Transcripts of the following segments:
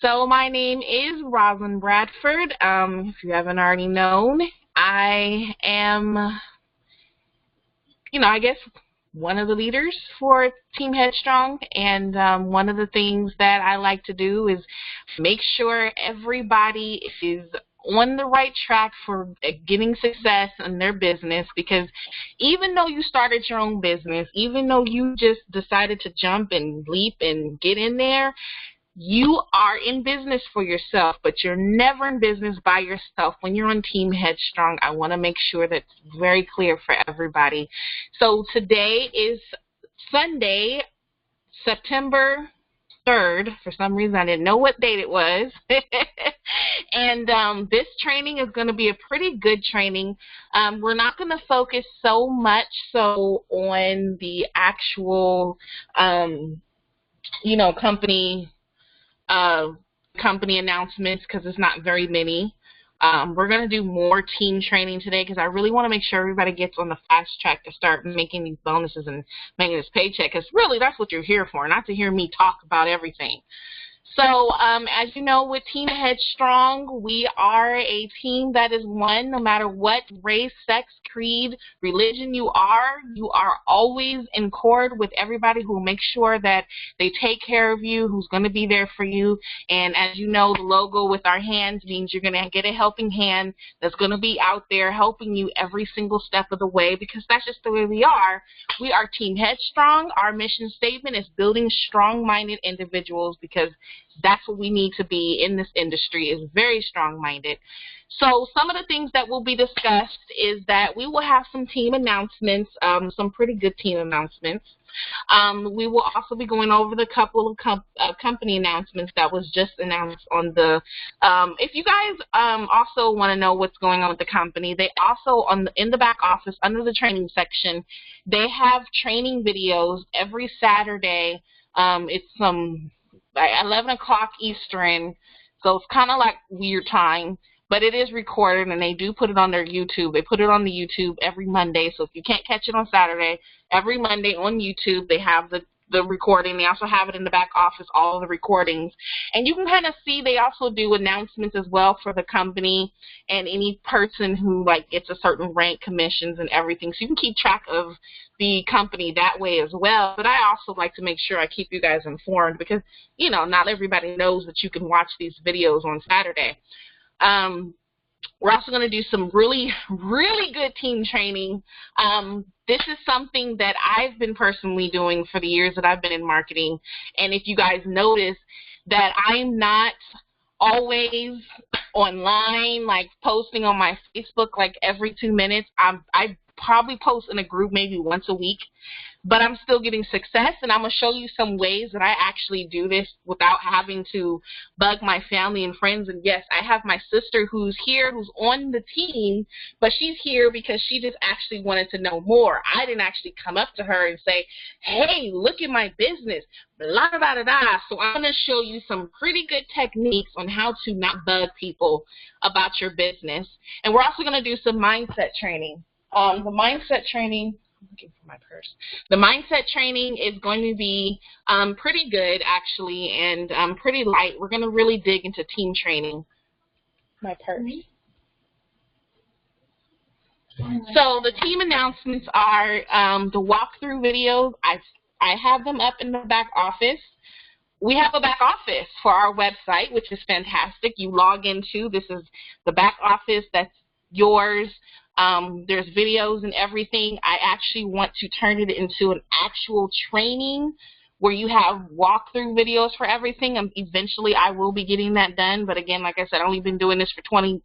So my name is Rosalind Bradford. If you haven't already known, I am, I guess one of the leaders for Team Headstrong. And one of the things that I like to do is make sure everybody is on the right track for getting success in their business, because even though you started your own business, even though you just decided to jump and leap and get in there, you are in business for yourself, but you're never in business by yourself. When you're on Team Headstrong, I want to make sure that's very clear for everybody. So today is Sunday, September 3rd. For some reason, I didn't know what date it was. And this training is going to be a pretty good training. We're not going to focus so much on the actual, company announcements, because it's not very many. We're going to do more team training today because I really want to make sure everybody gets on the fast track to start making these bonuses and making this paycheck, because really that's what you're here for, not to hear me talk about everything. So as you know, with Team Headstrong, we are a team that is one. No matter what race, sex, creed, religion you are always in accord with everybody who will make sure that they take care of you, who's going to be there for you. And as you know, the logo with our hands means you're going to get a helping hand that's going to be out there helping you every single step of the way, because that's just the way we are. We are Team Headstrong. Our mission statement is building strong-minded individuals, because that's what we need to be in this industry, is very strong-minded. So some of the things that will be discussed is that we will have some team announcements, some pretty good team announcements. We will also be going over the couple of company announcements that was just announced on the, if you guys also want to know what's going on with the company, they also, in the back office, under the training section, they have training videos every Saturday. It's like 11 o'clock Eastern, so it's kind of like weird time, but it is recorded, and they do put it on their YouTube. They put it on the YouTube every Monday, so if you can't catch it on Saturday, every Monday on YouTube they have the recording. They also have it in the back office, all of the recordings, and you can kind of see they also do announcements as well for the company and any person who gets a certain rank, commissions, and everything, so you can keep track of the company that way as well. But I also like to make sure I keep you guys informed, because not everybody knows that you can watch these videos on Saturday. We're also going to do some really, really good team training. This is something that I've been personally doing for the years that I've been in marketing. And if you guys notice that I'm not always online, posting on my Facebook every 2 minutes, I probably post in a group maybe once a week, but I'm still getting success, and I'm going to show you some ways that I actually do this without having to bug my family and friends. And yes, I have my sister who's here, who's on the team, but she's here because she just actually wanted to know more. I didn't actually come up to her and say, hey, look at my business, blah, blah, blah, blah. So I'm going to show you some pretty good techniques on how to not bug people about your business. And we're also going to do some mindset training. The mindset training, I'm looking for my purse. The mindset training is going to be pretty good, actually, and pretty light. We're going to really dig into team training. My purse. So the team announcements are the walkthrough videos. I have them up in the back office. We have a back office for our website, which is fantastic. You log into, this is the back office, that's yours. There's videos and everything. I actually want to turn it into an actual training where you have walkthrough videos for everything. Eventually I will be getting that done, but again, like I said, I've only been doing this for 20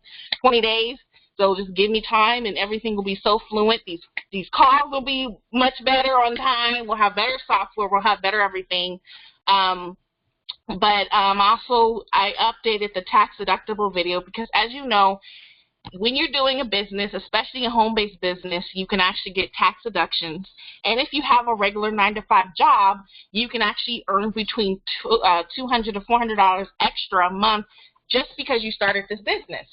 days, so just give me time and everything will be so fluent. These calls will be much better on time. We'll have better software. We'll have better everything. But also I updated the tax deductible video, because as you know, when you're doing a business, especially a home-based business, you can actually get tax deductions. And if you have a regular 9-to-5 job, you can actually earn between $200 to $400 extra a month just because you started this business.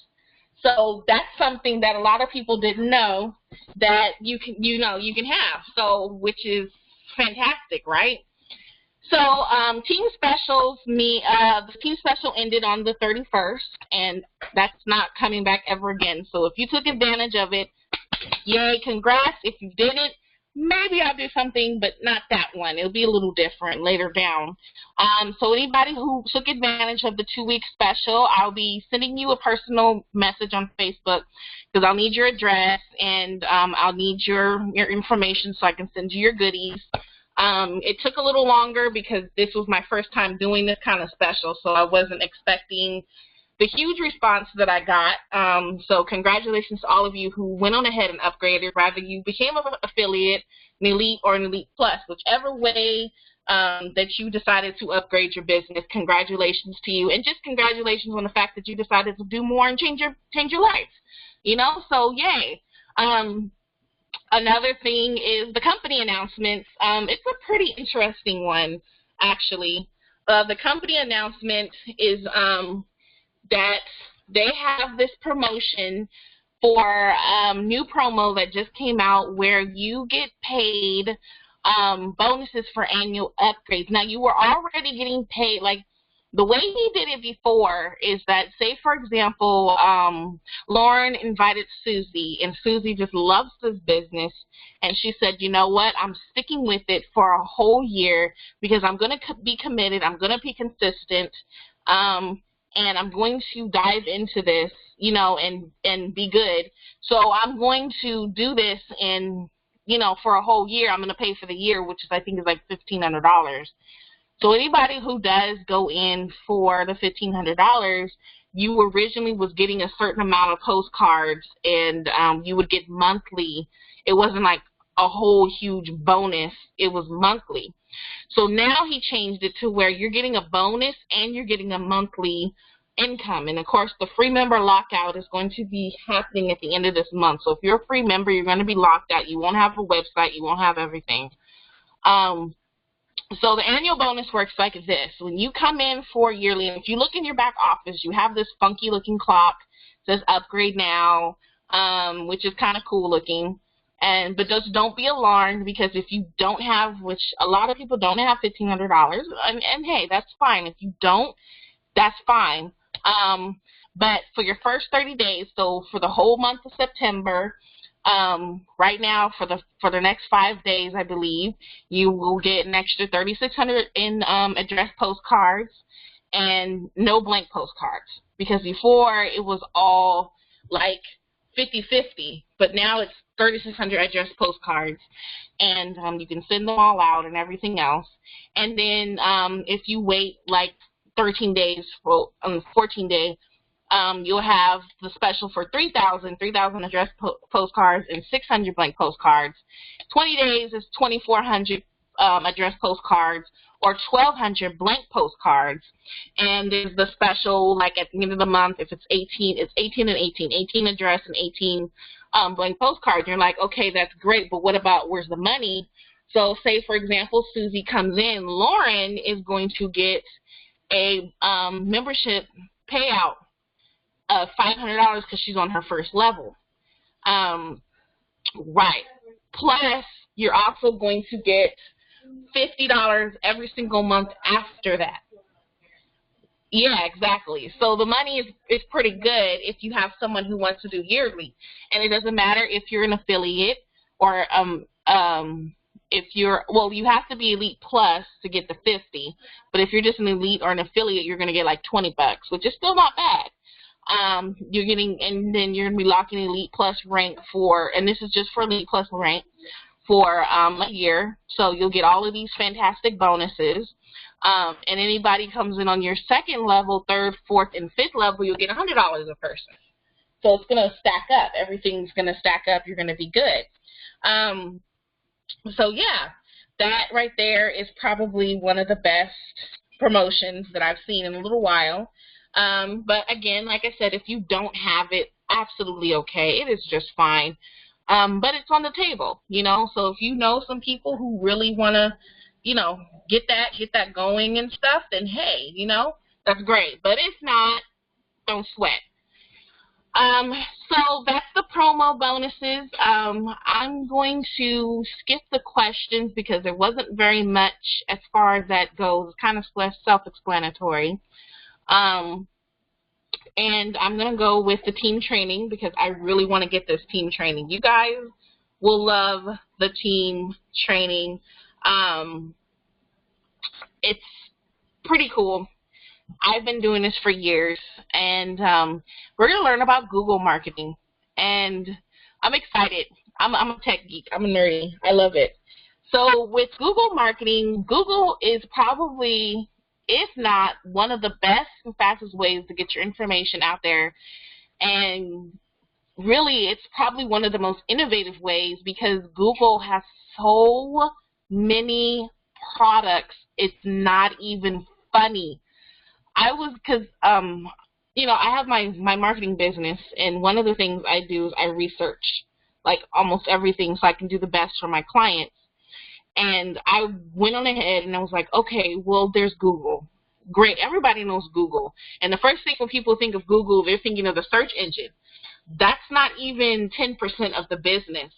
So that's something that a lot of people didn't know that you can have. So, which is fantastic, right? So team specials, the team special ended on the 31st, and that's not coming back ever again. So if you took advantage of it, yay, congrats. If you didn't, maybe I'll do something, but not that one. It'll be a little different later down. So anybody who took advantage of the 2-week special, I'll be sending you a personal message on Facebook because I'll need your address and I'll need your information so I can send you your goodies. It took a little longer because this was my first time doing this kind of special, so I wasn't expecting the huge response that I got. So congratulations to all of you who went on ahead and upgraded, whether you became an affiliate, an elite, or an elite plus, whichever way that you decided to upgrade your business. Congratulations to you, and just congratulations on the fact that you decided to do more and change your life. You know, so yay. Another thing is the company announcements. It's a pretty interesting one, actually. The company announcement is that they have this promotion for new promo that just came out where you get paid bonuses for annual upgrades. Now, you were already getting paid, like, the way he did it before is that, say, for example, Lauren invited Susie, and Susie just loves this business, and she said, you know what, I'm sticking with it for a whole year because I'm going to be committed, I'm going to be consistent, and I'm going to dive into this, you know, and be good. So I'm going to do this and, you know, for a whole year, I'm going to pay for the year, which is, I think, is like $1,500. So anybody who does go in for the $1,500, you originally was getting a certain amount of postcards, and you would get monthly. It wasn't like a whole huge bonus. It was monthly. So now he changed it to where you're getting a bonus and you're getting a monthly income. And, of course, the free member lockout is going to be happening at the end of this month. So if you're a free member, you're going to be locked out. You won't have a website. You won't have everything. So the annual bonus works like this. When you come in for yearly, and if you look in your back office, you have this funky looking clock. It says upgrade now, which is kind of cool looking. But just don't be alarmed, because if you don't have, which a lot of people don't have $1,500, and hey, that's fine. If you don't, that's fine. But for your first 30 days, so for the whole month of September, right now for the next 5 days, I believe, you will get an extra $3,600 in address postcards and no blank postcards, because before it was all like 50-50, but now it's 3,600 address postcards, and you can send them all out and everything else. And then if you wait like 13 days, for 14 days, you'll have the special for 3,000 address postcards and 600 blank postcards. 20 days is 2,400 address postcards or 1,200 blank postcards. And there's the special, like at the end of the month, if it's 18, it's 18 and 18, 18 address and 18 blank postcards. And you're like, okay, that's great, but what about where's the money? So say, for example, Susie comes in, Lauren is going to get a membership payout of $500 because she's on her first level. Right. Plus, you're also going to get $50 every single month after that. Yeah, exactly. So the money is pretty good if you have someone who wants to do yearly. And it doesn't matter if you're an affiliate or if you're, well, you have to be Elite Plus to get the 50, but if you're just an Elite or an affiliate, you're going to get like $20, which is still not bad. You're getting, and then you're going to be locking Elite Plus rank for, and this is just for Elite Plus rank, for a year. So you'll get all of these fantastic bonuses. And anybody comes in on your second level, third, fourth, and fifth level, you'll get $100 a person. So it's going to stack up. Everything's going to stack up. You're going to be good. So yeah, that right there is probably one of the best promotions that I've seen in a little while. But again, like I said, if you don't have it, absolutely okay. It is just fine. But it's on the table, you know. So if you know some people who really want to, you know, get that going and stuff, then hey, you know, that's great. But if not, don't sweat. Um, so that's the promo bonuses. I'm going to skip the questions because there wasn't very much as far as that goes. It's kind of self-explanatory. Um, and I'm going to go with the team training because I really want to get this team training. You guys will love the team training. It's pretty cool. I've been doing this for years, and we're going to learn about Google marketing, and I'm excited. I'm a tech geek. I'm a nerdy. I love it. So with Google marketing, Google is probably, if not, one of the best and fastest ways to get your information out there, and really it's probably one of the most innovative ways because Google has so many products, it's not even funny. Because I have my marketing business, and one of the things I do is I research like almost everything so I can do the best for my clients. And I went on ahead and I was like, okay, well, there's Google. Great, everybody knows Google. And the first thing when people think of Google, they're thinking of the search engine. That's not even 10% of the business.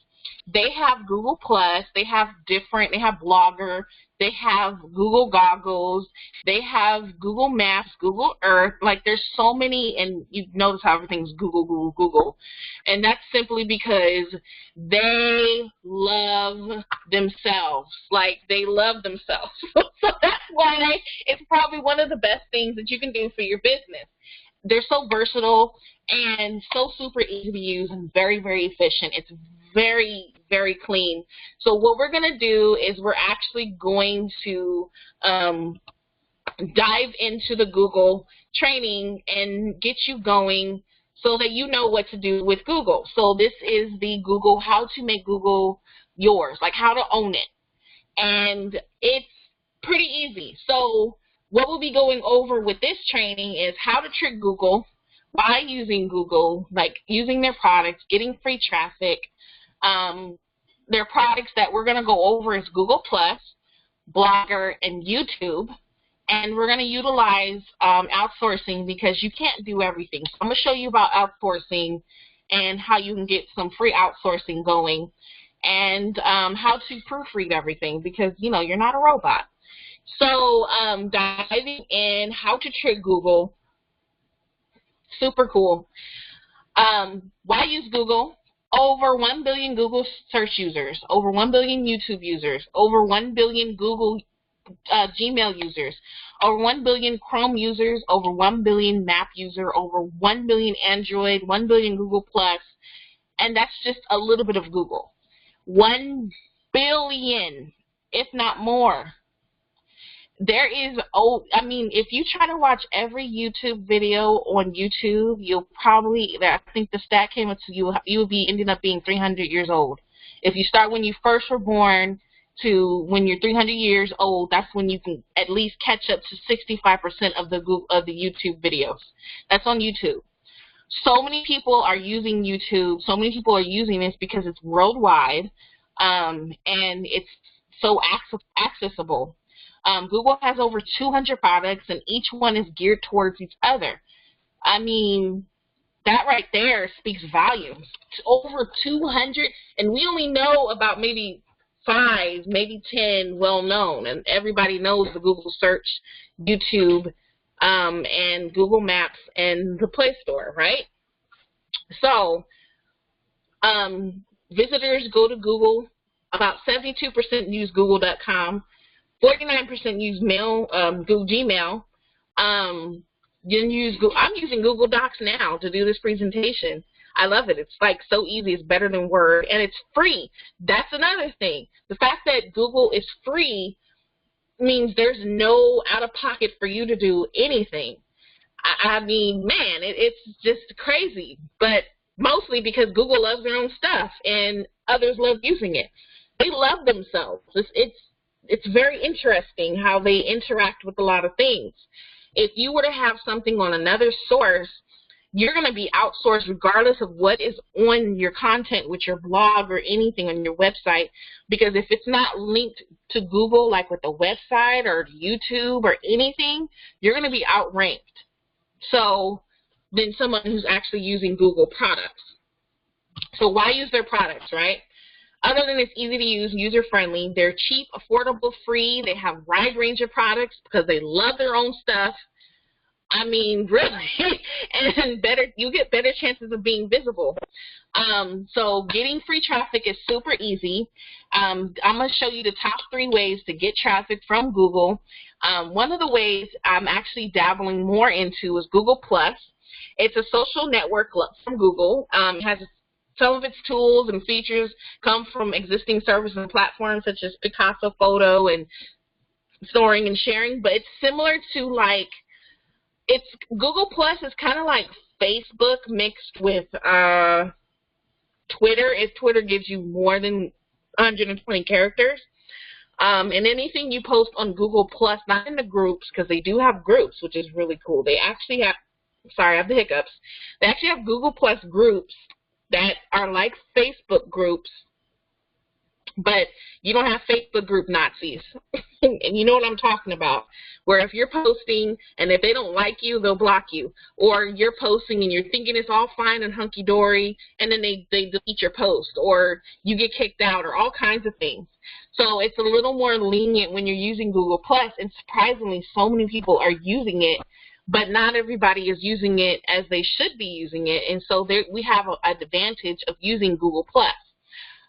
They have Google Plus, they have Blogger, they have Google Goggles, they have Google Maps, Google Earth. Like, there's so many, and you notice how everything's Google, Google, Google. And that's simply because they love themselves. Like, they love themselves. So that's why it's probably one of the best things that you can do for your business. They're so versatile and so super easy to use and very, very efficient. It's very, very clean. So what we're going to do is we're actually going to dive into the Google training and get you going so that you know what to do with Google. So this is the Google, how to make Google yours, like how to own it. And it's pretty easy. So what we'll be going over with this training is how to trick Google by using Google, like using their products, getting free traffic. Their products that we're going to go over is Google Plus, Blogger, and YouTube. And we're going to utilize outsourcing because you can't do everything. So I'm going to show you about outsourcing and how you can get some free outsourcing going, and how to proofread everything because, you're not a robot. So diving in, how to trick Google, super cool. Why use Google? Over 1 billion Google search users, over 1 billion YouTube users, over 1 billion Google Gmail users, over 1 billion Chrome users, over 1 billion Map user, over 1 billion Android, 1 billion Google Plus, and that's just a little bit of Google. 1 billion, if not more. There is, if you try to watch every YouTube video on YouTube, you'll probably, I think the stat came up to you will be ending up being 300 years old. If you start when you first were born to when you're 300 years old, that's when you can at least catch up to 65% of the YouTube videos. That's on YouTube. So many people are using YouTube. So many people are using this because it's worldwide, and it's so accessible. Google has over 200 products, and each one is geared towards each other. I mean, that right there speaks volumes. Over 200, and we only know about maybe 5, maybe 10 well-known, and everybody knows the Google search, YouTube, and Google Maps, and the Play Store, right? So, visitors go to Google. About 72% use Google.com. 49% use Google Gmail. I'm using Google Docs now to do this presentation. I love it. It's like so easy. It's better than Word, and it's free. That's another thing. The fact that Google is free means there's no out-of-pocket for you to do anything. I mean, man, it's just crazy. But mostly because Google loves their own stuff, and others love using it. They love themselves. It's very interesting how they interact with a lot of things. If you were to have something on another source, you're going to be outsourced regardless of what is on your content with your blog or anything on your website, because if it's not linked to Google, like with a website or YouTube or anything, you're going to be outranked. So than someone who's actually using Google products. So why use their products, right? Other than it's easy to use, user-friendly, they're cheap, affordable, free. They have a wide range of products because they love their own stuff. I mean, really, and you get better chances of being visible. So getting free traffic is super easy. I'm going to show you the top 3 ways to get traffic from Google. One of the ways I'm actually dabbling more into is Google+. It's a social network from Google. It has some of its tools and features come from existing services and platforms such as Picasso Photo and storing and sharing, but it's similar to Google Plus is kind of like Facebook mixed with Twitter. If Twitter gives you more than 120 characters. And anything you post on Google Plus, not in the groups, because they do have groups, which is really cool. They actually have, sorry, I have the hiccups. They actually have Google Plus groups that are like Facebook groups, but you don't have Facebook group Nazis. And you know what I'm talking about, where if you're posting and if they don't like you, they'll block you. Or you're posting and you're thinking it's all fine and hunky-dory, and then they delete your post, or you get kicked out, or all kinds of things. So it's a little more lenient when you're using Google+, and surprisingly, so many people are using it, but not everybody is using it as they should be using it, and so we have an advantage of using Google+.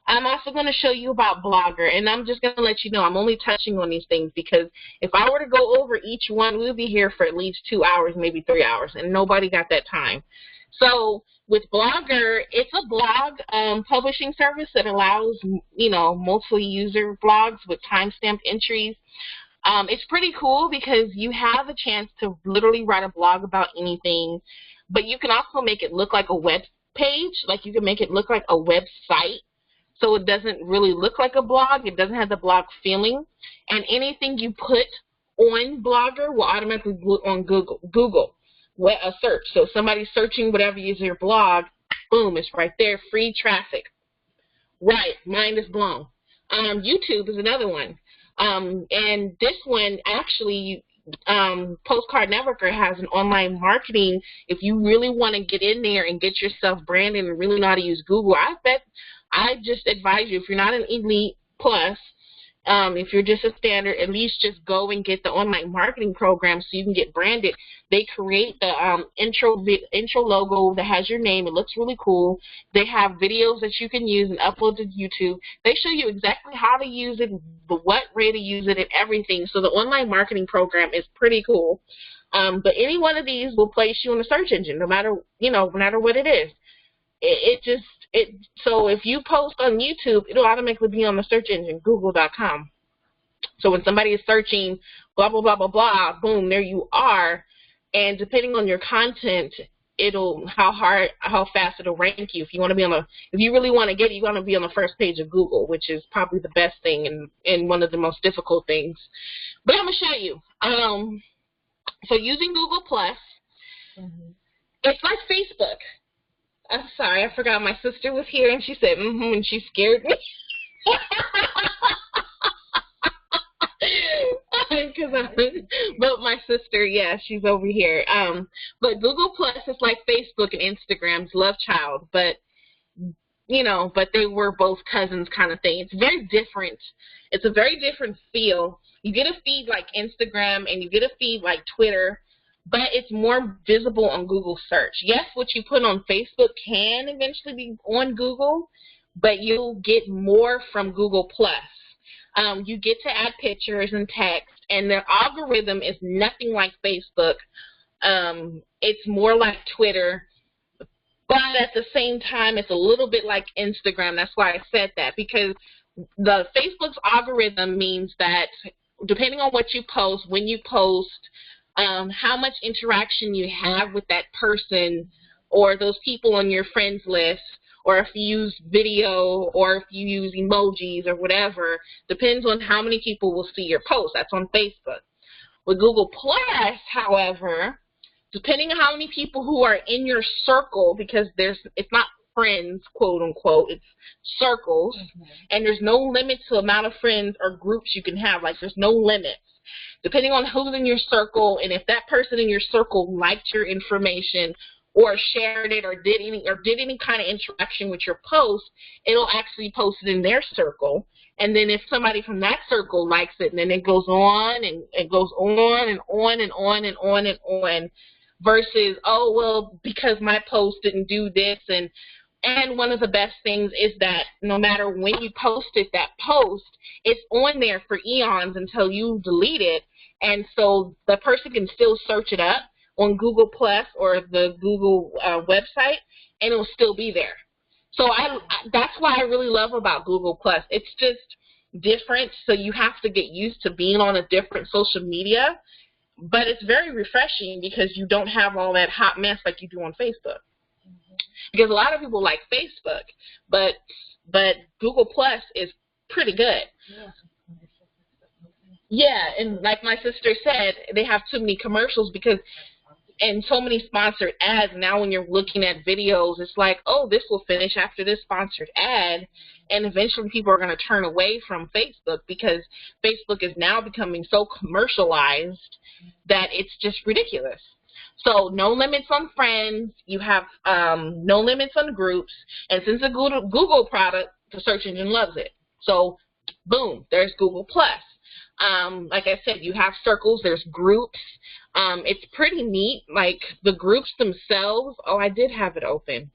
I'm also going to show you about Blogger, and I'm just going to let you know I'm only touching on these things because if I were to go over each one, we'll be here for at least 2 hours, maybe 3 hours, and nobody got that time. So with Blogger, it's a blog publishing service that allows, mostly user blogs with timestamped entries. It's pretty cool because you have a chance to literally write a blog about anything, but you can also make it look like a web page, like you can make it look like a website. So it doesn't really look like a blog. It doesn't have the blog feeling. And anything you put on Blogger will automatically go on Google a search. So if somebody's searching whatever is your blog, boom, it's right there, free traffic. Right, mind is blown. YouTube is another one. And this one actually, Postcard Networker has an online marketing. If you really want to get in there and get yourself branded and really know how to use Google, I just advise you, if you're not an Elite Plus, if you're just a standard, at least just go and get the online marketing program so you can get branded. They create the intro logo that has your name. It looks really cool. They have videos that you can use and upload to YouTube. They show you exactly how to use it, what way to use it, and everything. So the online marketing program is pretty cool. But any one of these will place you in the search engine, no matter what it is. So if you post on YouTube, it'll automatically be on the search engine, google.com. So when somebody is searching blah, blah, blah, blah, blah, boom, there you are. And depending on your content, how fast it'll rank you. If you really want to get it, you want to be on the first page of Google, which is probably the best thing and one of the most difficult things. But I'm going to show you. So using Google+, it's like Facebook. I'm sorry, I forgot my sister was here, and she said, and she scared me. But my sister, yeah, she's over here. But Google Plus is like Facebook and Instagram's love child, but they were both cousins kind of thing. It's very different. It's a very different feel. You get a feed like Instagram, and you get a feed like Twitter, but it's more visible on Google search. Yes, what you put on Facebook can eventually be on Google, but you'll get more from Google+. You get to add pictures and text, and their algorithm is nothing like Facebook. It's more like Twitter, but at the same time, it's a little bit like Instagram. That's why I said that, because the Facebook's algorithm means that depending on what you post, when you post, how much interaction you have with that person or those people on your friends list, or if you use video or if you use emojis or whatever, depends on how many people will see your post. That's on Facebook. With Google Plus, however, depending on how many people who are in your circle, because it's not friends, quote unquote, it's circles, and there's no limit to the amount of friends or groups you can have. Like, there's no limits. Depending on who's in your circle, and if that person in your circle liked your information or shared it or did any kind of interaction with your post, it'll actually post it in their circle. And then if somebody from that circle likes it, and then it goes on and it goes on and on and on and on and on, versus, oh, well, because my post didn't do this. And one of the best things is that no matter when you posted that post, it's on there for eons until you delete it. And so the person can still search it up on Google Plus or the Google website, and it'll still be there. So that's what I really love about Google Plus. It's just different, so you have to get used to being on a different social media, but it's very refreshing because you don't have all that hot mess like you do on Facebook. Because a lot of people like Facebook, but Google Plus is pretty good. Yeah, and like my sister said, they have too many commercials and so many sponsored ads. Now when you're looking at videos, it's like, oh, this will finish after this sponsored ad, and eventually people are going to turn away from Facebook because Facebook is now becoming so commercialized that it's just ridiculous. So no limits on friends, you have no limits on groups, and since it's a Google product, the search engine loves it. So boom, there's Google Plus. Like I said, you have circles, there's groups. It's pretty neat, like the groups themselves. Oh, I did have it open.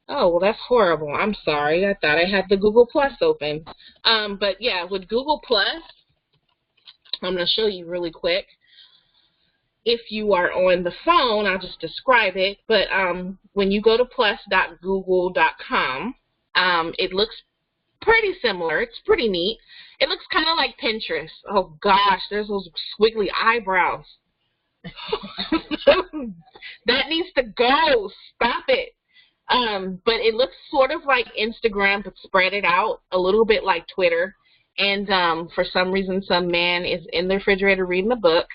Oh, well, that's horrible. I'm sorry. I thought I had the Google Plus open. But yeah, with Google Plus, I'm going to show you really quick. If you are on the phone, I'll just describe it. But when you go to plus.google.com, it looks pretty similar. It's pretty neat. It looks kind of like Pinterest. Oh, gosh, there's those squiggly eyebrows. That needs to go. Stop it. But it looks sort of like Instagram, but spread it out a little bit like Twitter. And for some reason, some man is in the refrigerator reading a book.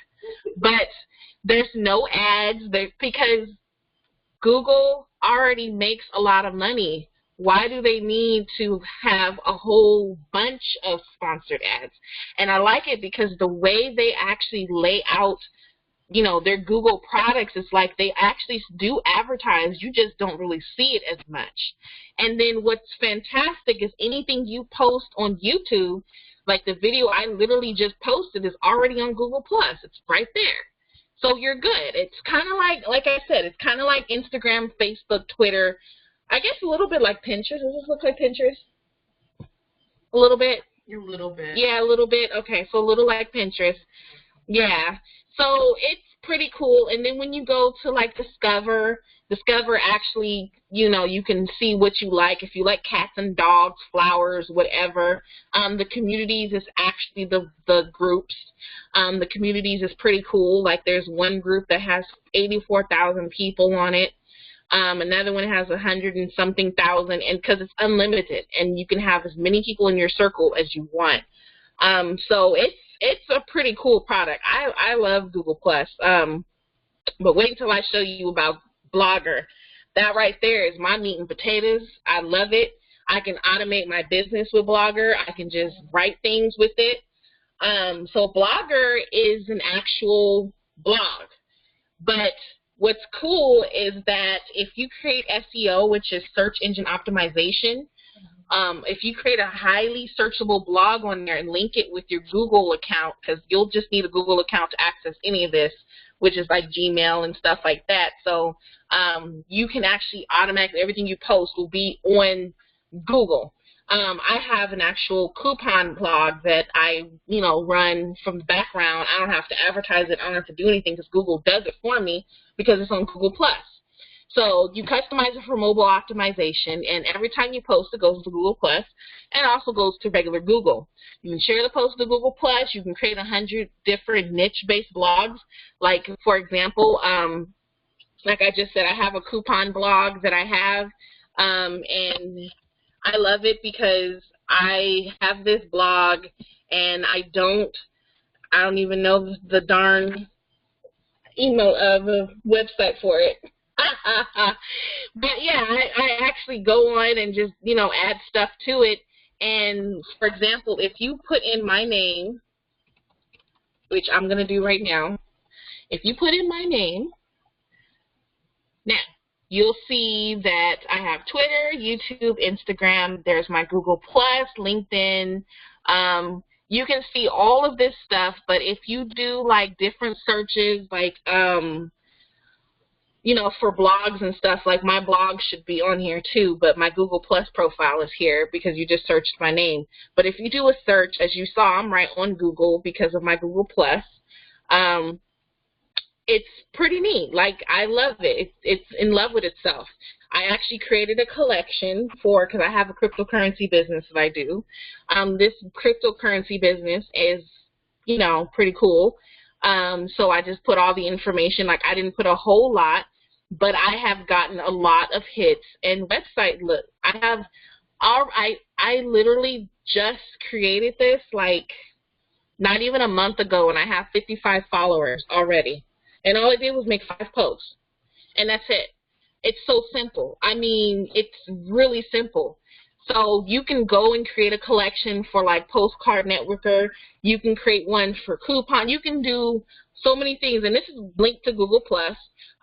But there's no ads there because Google already makes a lot of money. Why do they need to have a whole bunch of sponsored ads? And I like it because the way they actually lay out, you know, their Google products is like they actually do advertise. You just don't really see it as much. And then what's fantastic is anything you post on YouTube, like the video I literally just posted, is already on Google Plus. It's right there. So you're good. It's kind of like I said, it's kind of like Instagram, Facebook, Twitter. I guess a little bit like Pinterest. Does this look like Pinterest? A little bit? A little bit. Yeah, a little bit. Okay, so a little like Pinterest. Yeah. So it's pretty cool. And then when you go to like Discover actually, you know, you can see what you like. If you like cats and dogs, flowers, whatever. The communities is actually the groups. The communities is pretty cool. Like there's one group that has 84,000 people on it. Another one has 100 and something thousand, and because it's unlimited, and you can have as many people in your circle as you want. So it's a pretty cool product. I love Google Plus. But wait until I show you about Blogger. That right there is my meat and potatoes. I love it. I can automate my business with Blogger. I can just write things with it. So Blogger is an actual blog, but what's cool is that if you create SEO, which is search engine optimization, if you create a highly searchable blog on there and link it with your Google account, because you'll just need a Google account to access any of this, which is like Gmail and stuff like that. So you can actually automatically, everything you post will be on Google. I have an actual coupon blog that I, you know, run from the background. I don't have to advertise it. I don't have to do anything because Google does it for me because it's on Google Plus. So you customize it for mobile optimization, and every time you post, it goes to Google Plus, and it also goes to regular Google. You can share the post to Google Plus. You can create 100 different niche-based blogs. Like, for example, like I just said, I have a coupon blog that I have, and I love it because I have this blog, and I don't even know the darn email of the website for it. But yeah, I actually go on and just, you know, add stuff to it. And for example, if you put in my name, which I'm going to do right now, if you put in my name, now, you'll see that I have Twitter, YouTube, Instagram. There's my Google Plus, LinkedIn. You can see all of this stuff, but if you do like different searches, like you know, for blogs and stuff, like my blog should be on here too, but my Google Plus profile is here because you just searched my name. But if you do a search, as you saw, I'm right on Google because of my Google Plus. It's pretty neat. Like, I love it. It's in love with itself. I actually created a collection because I have a cryptocurrency business that I do. This cryptocurrency business is, you know, pretty cool. So I just put all the information. Like, I didn't put a whole lot, but I have gotten a lot of hits and website. Look, I literally just created this like not even a month ago, and I have 55 followers already. And all I did was make 5 posts, and that's it. It's so simple. I mean, it's really simple. So you can go and create a collection for like Postcard Networker. You can create one for Coupon. You can do so many things, and this is linked to Google+.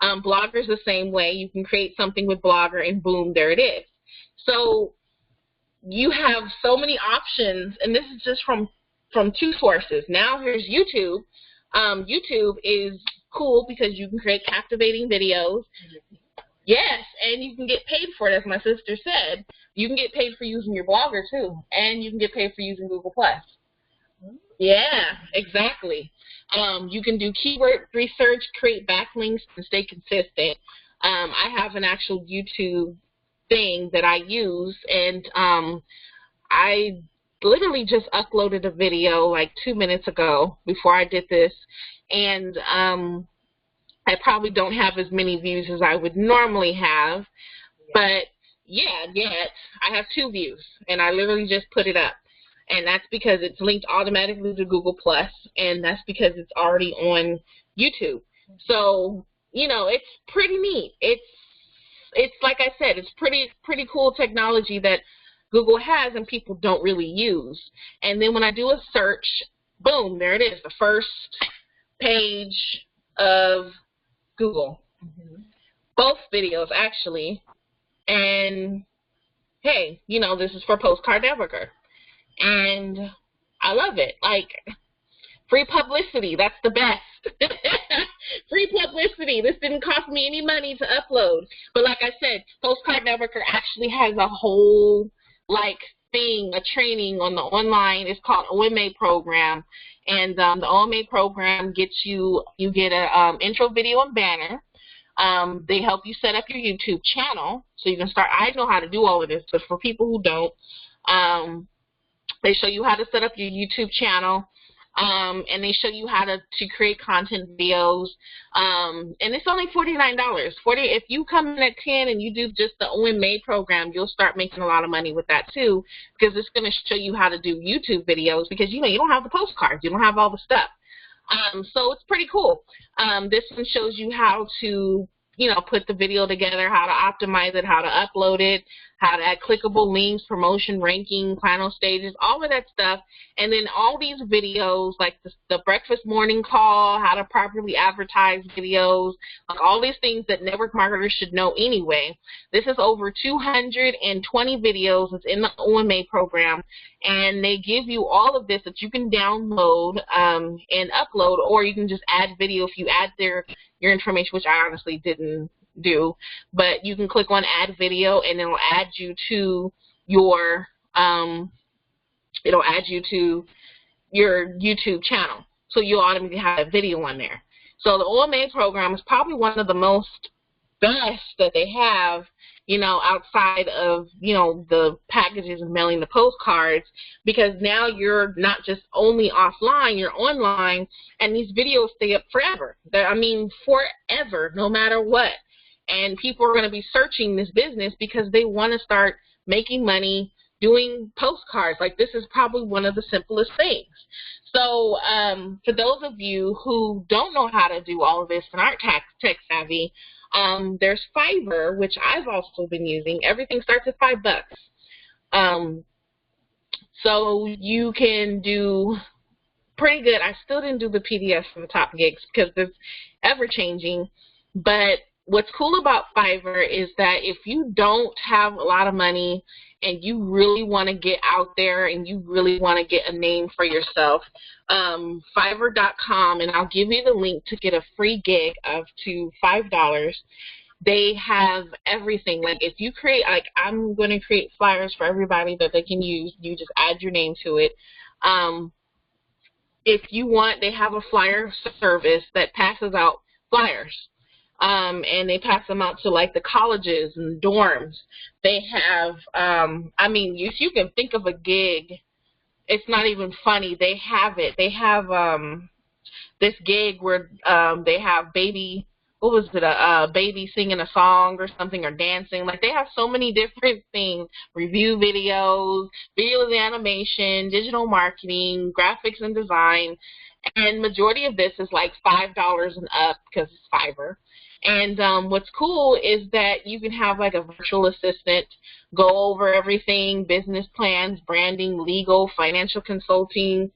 Blogger's the same way. You can create something with Blogger, and boom, there it is. So you have so many options, and this is just from 2 sources. Now here's YouTube. YouTube is cool because you can create captivating videos. Yes, and you can get paid for it, as my sister said. You can get paid for using your Blogger too, and you can get paid for using Google+. Yeah, exactly. You can do keyword research, create backlinks, and stay consistent. I have an actual YouTube thing that I use, and I literally just uploaded a video like 2 minutes ago before I did this, and I probably don't have as many views as I would normally have, but yeah, yet I have 2 views, and I literally just put it up, and that's because it's linked automatically to Google+, and that's because it's already on YouTube. So, you know, it's pretty neat. It's like I said, it's pretty cool technology that Google has and people don't really use. And then when I do a search, boom, there it is, the first page of Google. Both videos, actually. And, hey, you know, this is for Postcard Networker. And I love it. Like, free publicity, that's the best. Free publicity. This didn't cost me any money to upload. But like I said, Postcard Networker actually has a whole, like, thing, a training on the online. It's called OMA program. And the OMA program gets you get a intro video and banner. They help you set up your YouTube channel so you can start. I know how to do all of this, but for people who don't, they show you how to set up your YouTube channel. And they show you how to create content videos, and it's only $49. If you come in at 10 and you do just the OMA program, you'll start making a lot of money with that too, because it's going to show you how to do YouTube videos, because you know you don't have the postcards, you don't have all the stuff. So it's pretty cool. This one shows you how to, you know, put the video together, how to optimize it, how to upload it, how to add clickable links, promotion, ranking, final stages, all of that stuff. And then all these videos, like the breakfast morning call, how to properly advertise videos, like all these things that network marketers should know anyway. This is over 220 videos. It's in the OMA program, and they give you all of this that you can download and upload, or you can just add video if you add your information, which I honestly didn't do, but you can click on add video, and it'll add you to your YouTube channel, so you'll automatically have a video on there. So the OMA program is probably one of the most best that they have, you know, outside of, you know, the packages and mailing the postcards, because now you're not just only offline, you're online, and these videos stay up forever. I mean, forever, no matter what. And people are going to be searching this business because they want to start making money doing postcards. Like, this is probably one of the simplest things. So for those of you who don't know how to do all of this and aren't tech savvy, there's Fiverr, which I've also been using. Everything starts at $5. So you can do pretty good. I still didn't do the PDFs for the top gigs because it's ever changing, but what's cool about Fiverr is that if you don't have a lot of money and you really want to get out there and you really want to get a name for yourself, Fiverr.com, and I'll give you the link to get a free gig of to $5. They have everything. Like if you create, like I'm going to create flyers for everybody that they can use. You just add your name to it. If you want, they have a flyer service that passes out flyers. And they pass them out to like the colleges and dorms. They have, I mean, you can think of a gig. It's not even funny. They have it. They have this gig where they have baby, what was it, a baby singing a song or something or dancing. Like they have so many different things, review videos, video animation, digital marketing, graphics and design. And majority of this is like $5 and up because it's Fiverr. And what's cool is that you can have like a virtual assistant go over everything, business plans, branding, legal, financial consulting,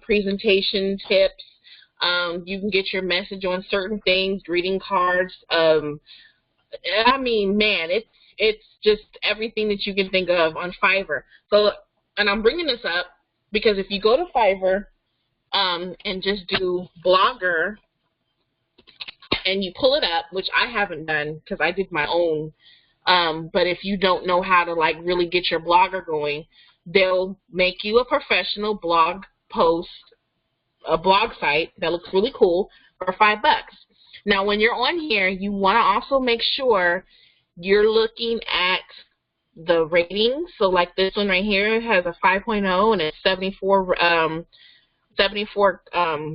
presentation tips. You can get your message on certain things, greeting cards. I mean, man, it's just everything that you can think of on Fiverr. So, and I'm bringing this up because if you go to Fiverr and just do blogger, and you pull it up, which I haven't done because I did my own, but if you don't know how to like really get your blogger going, they'll make you a professional blog post, a blog site that looks really cool for $5. Now when you're on here, you want to also make sure you're looking at the ratings. So like this one right here has a 5.0 and it's 74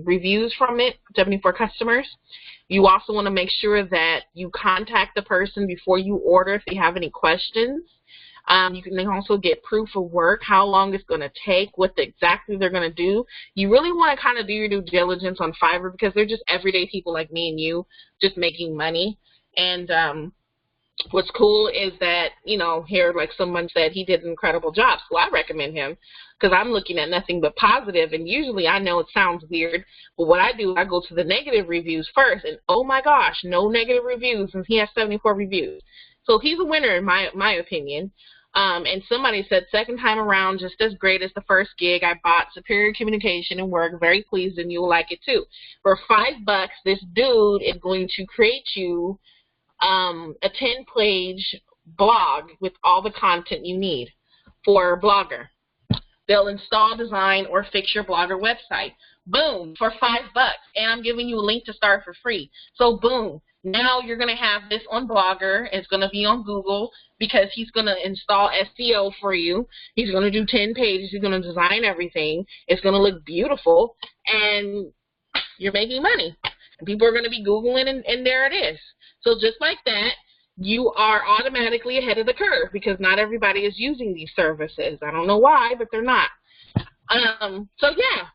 reviews from it, 74 customers. You also want to make sure that you contact the person before you order if they have any questions. You can also get proof of work, how long it's going to take, what exactly they're going to do. You really want to kind of do your due diligence on Fiverr because they're just everyday people like me and you just making money. And what's cool is that, you know, here, like someone said, he did an incredible job, so I recommend him because I'm looking at nothing but positive, and usually I know it sounds weird, but what I do, I go to the negative reviews first, and oh my gosh, no negative reviews, and he has 74 reviews. So he's a winner in my opinion. And somebody said, second time around, just as great as the first gig I bought, superior communication and work, very pleased, and you will like it too. For $5, this dude is going to create you a 10-page blog with all the content you need for Blogger. They'll install, design, or fix your Blogger website. Boom, for $5. And I'm giving you a link to start for free. So boom, now you're going to have this on Blogger. It's going to be on Google because he's going to install SEO for you. He's going to do 10 pages. He's going to design everything. It's going to look beautiful. And you're making money. And people are going to be Googling, and there it is. So just like that, you are automatically ahead of the curve because not everybody is using these services. I don't know why, but they're not. So yeah,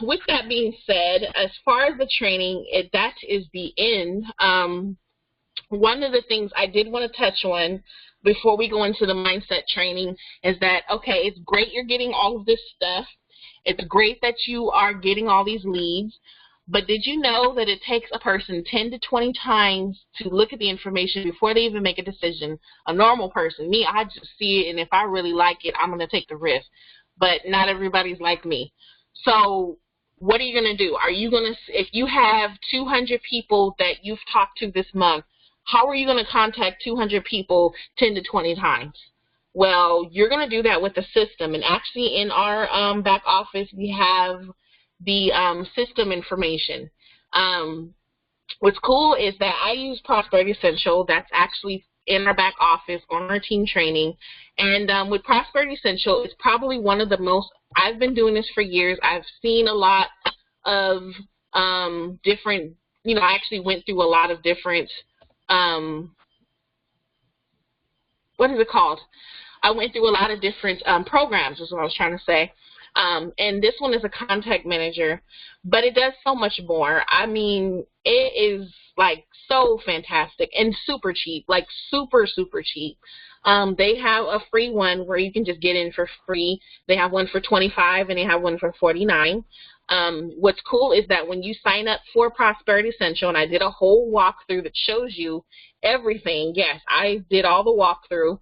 with that being said, as far as the training, that is the end. One of the things I did want to touch on before we go into the mindset training is that, okay, it's great you're getting all of this stuff. It's great that you are getting all these leads. But did you know that it takes a person 10 to 20 times to look at the information before they even make a decision? A normal person, me, I just see it, and if I really like it, I'm going to take the risk. But not everybody's like me. So what are you going to do? Are you going to, if you have 200 people that you've talked to this month, how are you going to contact 200 people 10 to 20 times? Well, you're going to do that with the system. And actually in our back office, we have the system information. What's cool is that I use Prosperity Essential. That's actually in our back office on our team training. And with Prosperity Essential, it's probably one of the most, I've been doing this for years. I've seen a lot of different, you know, I actually went through a lot of different, what is it called? I went through a lot of different programs is what I was trying to say. And this one is a contact manager, but it does so much more. I mean, it is like so fantastic and super cheap, like super, super cheap. They have a free one where you can just get in for free. They have one for $25 and they have one for $49. What's cool is that when you sign up for Prosperity Essential, and I did a whole walkthrough that shows you everything. Yes, I did all the walkthrough.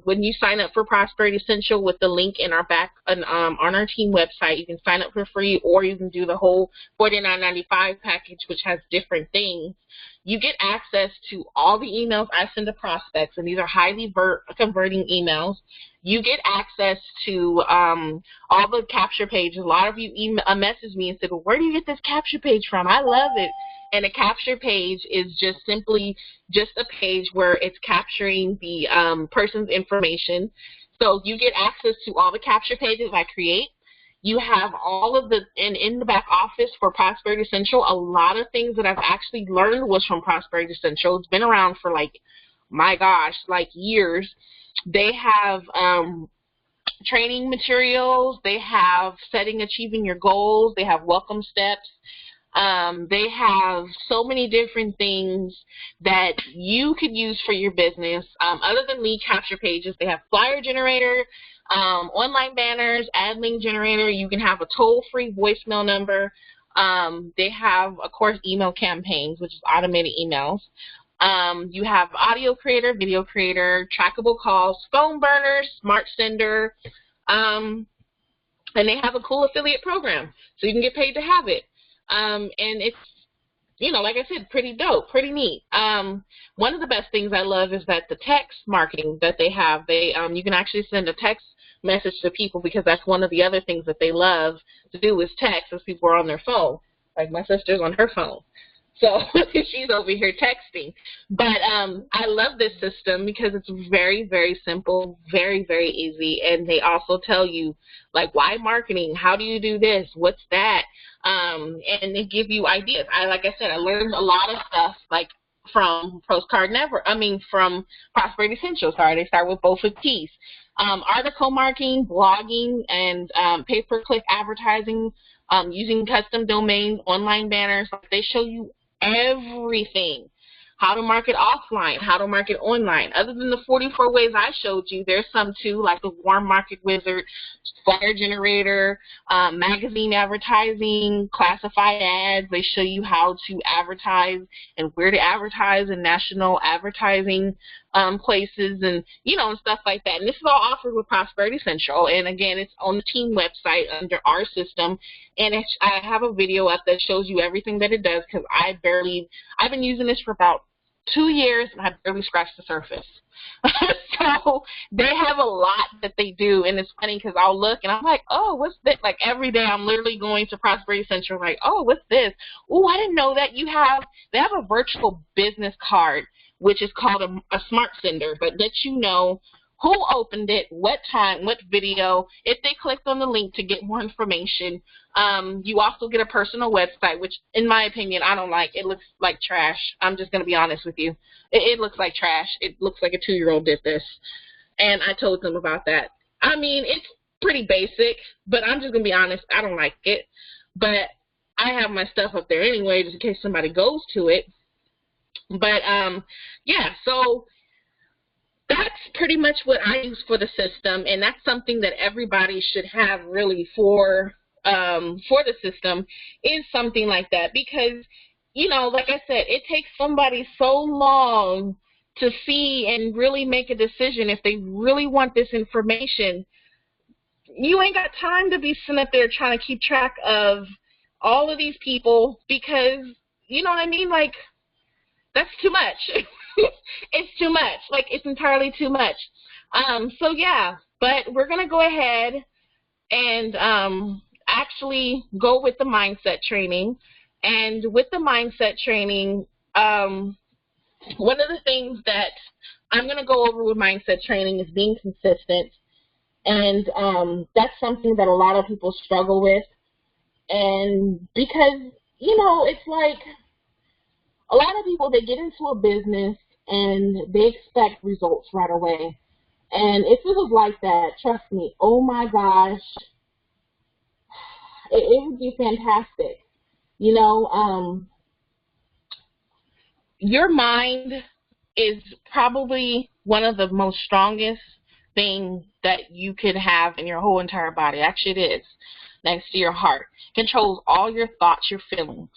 When you sign up for Prosperity Essential with the link in our back on our team website, you can sign up for free, or you can do the whole $49.95 package, which has different things. You get access to all the emails I send to prospects, and these are highly converting emails. You get access to all the capture pages. A lot of you message me and said, well, where do you get this capture page from? I love it. And a capture page is just simply just a page where it's capturing the person's information. So you get access to all the capture pages I create. You have all of the, and in the back office for Prosperity Essential, a lot of things that I've actually learned was from Prosperity Essential. It's been around for like, my gosh, like years. They have training materials. They have setting, achieving your goals. They have welcome steps. They have so many different things that you could use for your business. Other than lead capture pages, they have flyer generator, online banners, ad link generator. You can have a toll-free voicemail number. They have, of course, email campaigns, which is automated emails. You have audio creator, video creator, trackable calls, phone burners, smart sender, and they have a cool affiliate program, so you can get paid to have it. And it's, you know, like I said, pretty dope, pretty neat. One of the best things I love is that the text marketing that they have, you can actually send a text message to people, because that's one of the other things that they love to do is text, as people are on their phone. Like my sister's on her phone. So she's over here texting. But I love this system because it's very, very simple, very, very easy. And they also tell you, like, why marketing? How do you do this? What's that? And they give you ideas. Like I said, I learned a lot of stuff, like, from from Prosperity Essential. Sorry, they start with both with T's. Article marketing, blogging, and pay-per-click advertising, using custom domains, online banners. They show you everything. How to market offline, how to market online. Other than the 44 ways I showed you, there's some too, like the Warm Market Wizard, flyer generator, magazine advertising, classified ads. They show you how to advertise and where to advertise in national advertising places, and and stuff like that. And this is all offered with Prosperity Essential. And again, it's on the team website under our system. And I have a video up that shows you everything that it does, because I've been using this for about 2 years, and I barely scratched the surface. So they have a lot that they do, and it's funny because I'll look and I'm like, oh, what's this? Like every day I'm literally going to Prosperity Essential, like, oh, what's this? Oh, I didn't know that they have a virtual business card, which is called a smart sender, but lets you know who opened it, what time, what video, if they clicked on the link to get more information. You also get a personal website, which, in my opinion, I don't like. It looks like trash. I'm just going to be honest with you. It looks like trash. It looks like a 2-year-old did this. And I told them about that. I mean, it's pretty basic, but I'm just going to be honest. I don't like it. But I have my stuff up there anyway, just in case somebody goes to it. But, yeah, so that's pretty much what I use for the system, and that's something that everybody should have really for the system, is something like that, because, like I said, it takes somebody so long to see and really make a decision if they really want this information. You ain't got time to be sitting up there trying to keep track of all of these people, because, you know what I mean, like, that's too much. It's too much. Like, it's entirely too much. So, yeah, but we're going to go ahead and actually go with the mindset training. And with the mindset training, one of the things that I'm going to go over with mindset training is being consistent. And that's something that a lot of people struggle with. And because, it's like a lot of people, they get into a business and they expect results right away. And if it was like that, trust me, oh my gosh, it would be fantastic. your mind is probably one of the most strongest things that you could have in your whole entire body. Actually, it is, next to your heart. Controls all your thoughts, your feelings.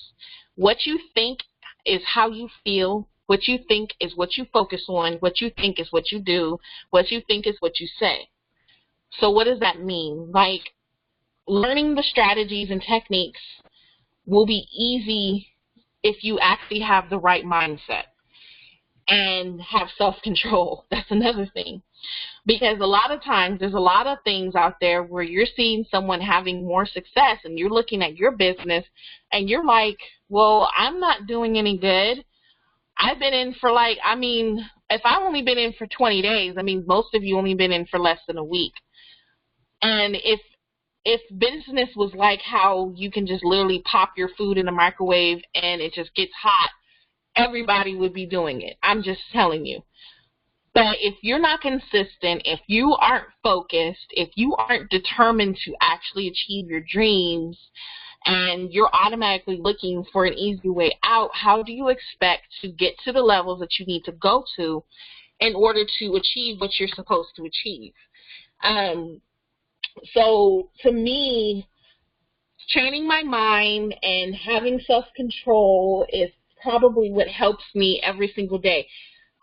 What you think is how you feel. What you think is what you focus on. What you think is what you do. What you think is what you say. So what does that mean? Like, learning the strategies and techniques will be easy if you actually have the right mindset and have self-control. That's another thing. Because a lot of times there's a lot of things out there where you're seeing someone having more success and you're looking at your business and you're like, well, I'm not doing any good. I've been in for if I've only been in for 20 days, most of you only been in for less than a week. And if business was like how you can just literally pop your food in the microwave and it just gets hot, everybody would be doing it. I'm just telling you. But if you're not consistent, if you aren't focused, if you aren't determined to actually achieve your dreams, and you're automatically looking for an easy way out, how do you expect to get to the levels that you need to go to in order to achieve what you're supposed to achieve? So to me, training my mind and having self-control is probably what helps me every single day.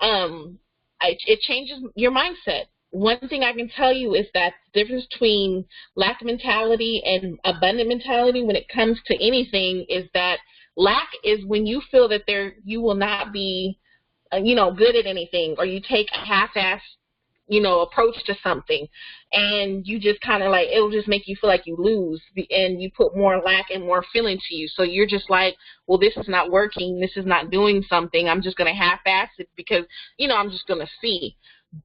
It changes your mindset. One thing I can tell you is that the difference between lack mentality and abundant mentality when it comes to anything is that lack is when you feel that you will not be, good at anything, or you take a half-ass, approach to something, and you just kind of it'll just make you feel like you lose, and you put more lack and more feeling to you. So you're just like, well, this is not working, this is not doing something, I'm just going to half-ass it because, I'm just going to see.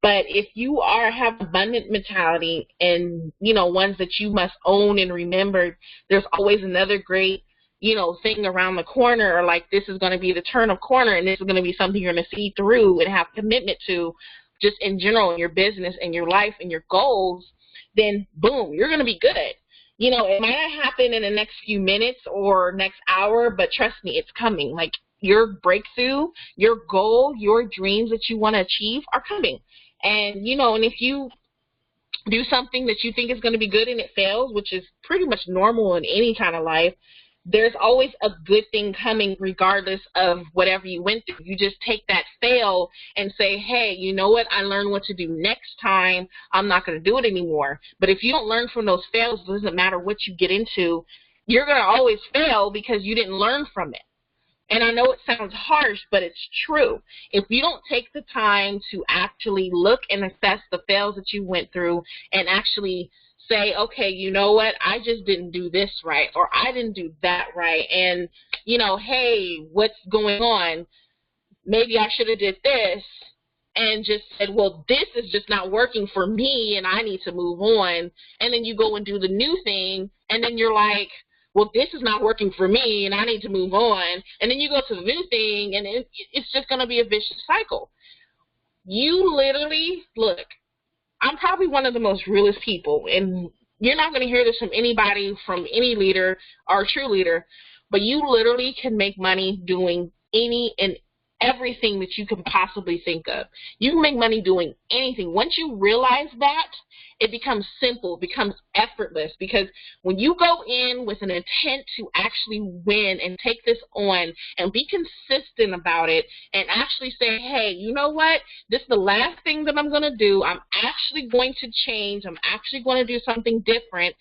But if you have abundant mentality and, ones that you must own and remember, there's always another great, thing around the corner, or like this is going to be the turn of corner and this is going to be something you're going to see through and have commitment to, just in general in your business and your life and your goals, then boom, you're going to be good. It might not happen in the next few minutes or next hour, but trust me, it's coming. Like, your breakthrough, your goal, your dreams that you want to achieve are coming. And, and if you do something that you think is going to be good and it fails, which is pretty much normal in any kind of life, there's always a good thing coming regardless of whatever you went through. You just take that fail and say, hey, you know what? I learned what to do next time. I'm not going to do it anymore. But if you don't learn from those fails, it doesn't matter what you get into, you're going to always fail because you didn't learn from it. And I know it sounds harsh, but it's true. If you don't take the time to actually look and assess the fails that you went through and actually say, okay, you know what, I just didn't do this right, or I didn't do that right, and, hey, what's going on? Maybe I should have did this, and just said, well, this is just not working for me, and I need to move on. And then you go and do the new thing, and then you're like, well, this is not working for me, and I need to move on. And then you go to the new thing, and it's just going to be a vicious cycle. You literally, look, I'm probably one of the most realist people, and you're not going to hear this from anybody, from any leader or true leader, but you literally can make money doing any and everything that you could possibly think of. You can make money doing anything. Once you realize that, it becomes simple, becomes effortless, because when you go in with an intent to actually win and take this on and be consistent about it and actually say, hey, you know what? This is the last thing that I'm going to do. I'm actually going to change. I'm actually going to do something different.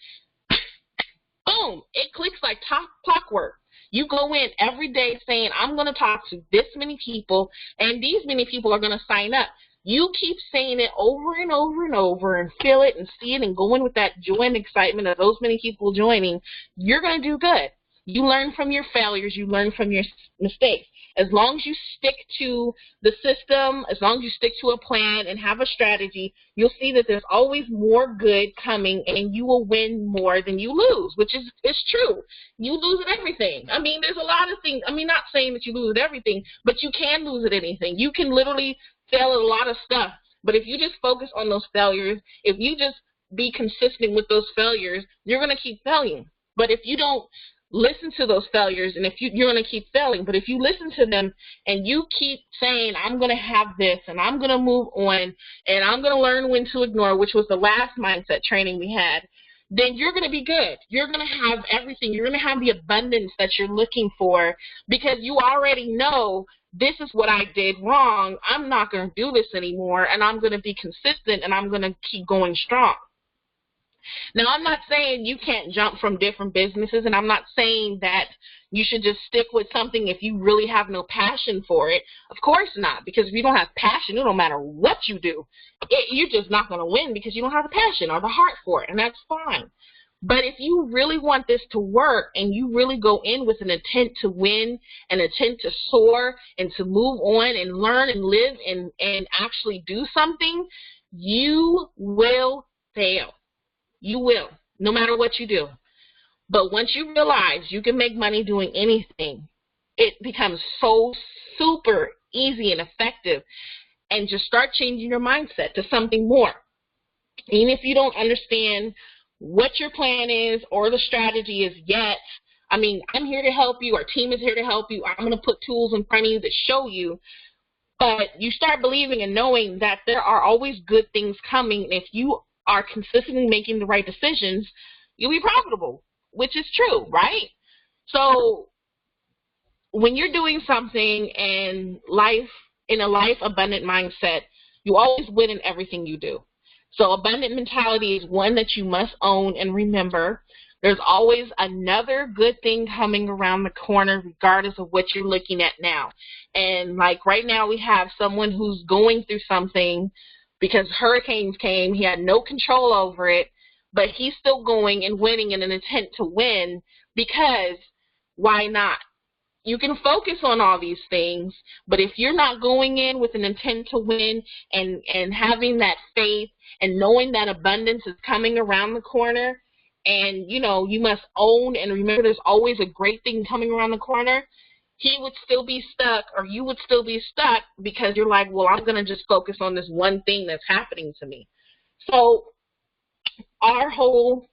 Boom, it clicks like clockwork. You go in every day saying, I'm going to talk to this many people, and these many people are going to sign up. You keep saying it over and over and over and feel it and see it and go in with that joy and excitement of those many people joining, you're going to do good. You learn from your failures. You learn from your mistakes. As long as you stick to the system, as long as you stick to a plan and have a strategy, you'll see that there's always more good coming, and you will win more than you lose, which is true. You lose at everything. There's a lot of things. Not saying that you lose at everything, but you can lose at anything. You can literally fail at a lot of stuff. But if you just focus on those failures, if you just be consistent with those failures, you're going to keep failing. But if you don't listen to those failures, and if you're going to keep failing, but if you listen to them and you keep saying, I'm going to have this, and I'm going to move on, and I'm going to learn when to ignore, which was the last mindset training we had, then you're going to be good. You're going to have everything. You're going to have the abundance that you're looking for, because you already know, this is what I did wrong. I'm not going to do this anymore, and I'm going to be consistent, and I'm going to keep going strong. Now, I'm not saying you can't jump from different businesses, and I'm not saying that you should just stick with something if you really have no passion for it. Of course not, because if you don't have passion, it don't matter what you do. You're just not going to win because you don't have the passion or the heart for it, and that's fine. But if you really want this to work and you really go in with an intent to win, an intent to soar and to move on and learn and live and actually do something, you will fail. You will, no matter what you do. But once you realize you can make money doing anything, it becomes so super easy and effective. And just start changing your mindset to something more. Even if you don't understand what your plan is or the strategy is yet, I mean, I'm here to help you. Our team is here to help you. I'm going to put tools in front of you that show you. But you start believing and knowing that there are always good things coming. And if you are consistently making the right decisions, you'll be profitable, which is true, right? So when you're doing something in a life abundant mindset, you always win in everything you do. So abundant mentality is one that you must own and remember. There's always another good thing coming around the corner, regardless of what you're looking at now. And like right now, we have someone who's going through something because hurricanes came. He had no control over it, but he's still going and winning in an intent to win, because why not? You can focus on all these things, but if you're not going in with an intent to win and having that faith and knowing that abundance is coming around the corner, and, you know, you must own and remember there's always a great thing coming around the corner, he would still be stuck, or you would still be stuck, because you're like, well, I'm going to just focus on this one thing that's happening to me. So our whole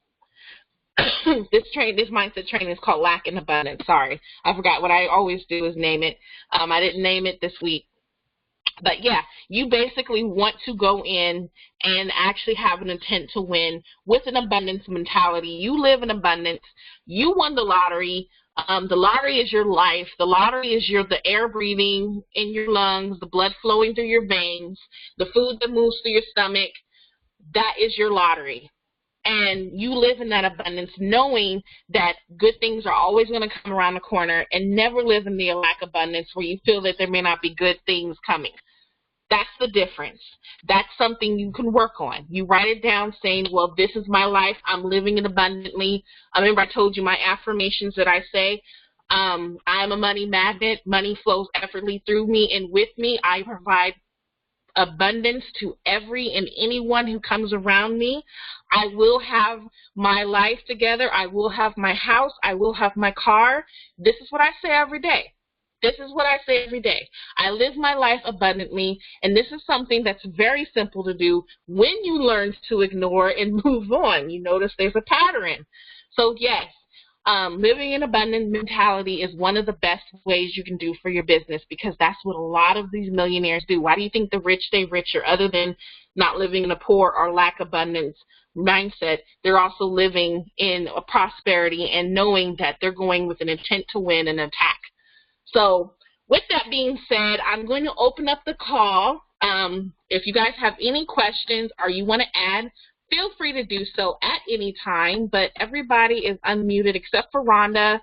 this mindset training is called Lack and Abundance. Sorry, I forgot. What I always do is name it. I didn't name it this week. But yeah, you basically want to go in and actually have an intent to win with an abundance mentality. You live in abundance. You won the lottery. The lottery is your life. The lottery is the air breathing in your lungs, the blood flowing through your veins, the food that moves through your stomach. That is your lottery. And you live in that abundance, knowing that good things are always going to come around the corner, and never live in the lack abundance where you feel that there may not be good things coming. That's the difference. That's something you can work on. You write it down saying, well, this is my life. I'm living it abundantly. I remember I told you my affirmations that I say. I'm a money magnet. Money flows effortlessly through me and with me. I provide abundance to every and anyone who comes around me. I will have my life together. I will have my house. I will have my car. This is what I say every day. This is what I say every day. I live my life abundantly, and this is something that's very simple to do when you learn to ignore and move on. You notice there's a pattern. So yes, living an abundant mentality is one of the best ways you can do for your business, because that's what a lot of these millionaires do. Why do you think the rich stay richer, other than not living in a poor or lack abundance mindset? They're also living in a prosperity and knowing that they're going with an intent to win and attack. So with that being said, I'm going to open up the call. If you guys have any questions or you want to add, feel free to do so at any time, but everybody is unmuted except for Rhonda.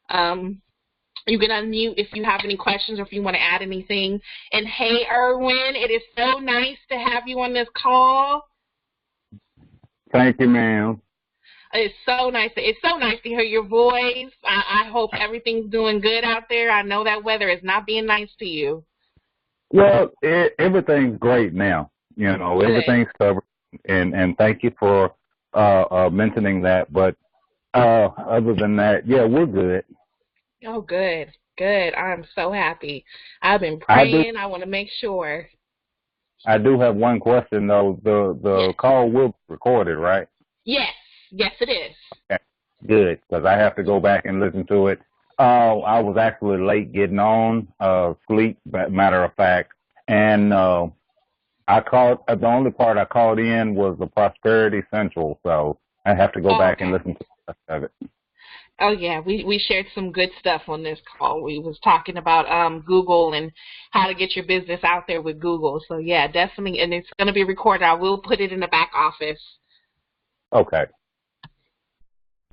You can unmute if you have any questions or if you want to add anything. And hey, Erwin, it is so nice to have you on this call. Thank you, ma'am. It's so nice. It's so nice to hear your voice. I hope everything's doing good out there. I know that weather is not being nice to you. Well, everything's great now. You know, Good. Everything's covered. And thank you for mentioning that. But other than that, yeah, we're good. Oh, good. Good. I'm so happy. I've been praying. I want to make sure. I do have one question, though. The Yes. call will be recorded, right? Yes. Yes, it is. Okay. good, because I have to go back and listen to it. I was actually late getting on, sleep, matter of fact, and I called, the only part I called in was the Prosperity Central, so I have to go Oh, back and okay. listen to the rest of it. Oh yeah, we shared some good stuff on this call. We was talking about Google and how to get your business out there with Google. So yeah, definitely, and it's going to be recorded. I will put it in the back office. Okay.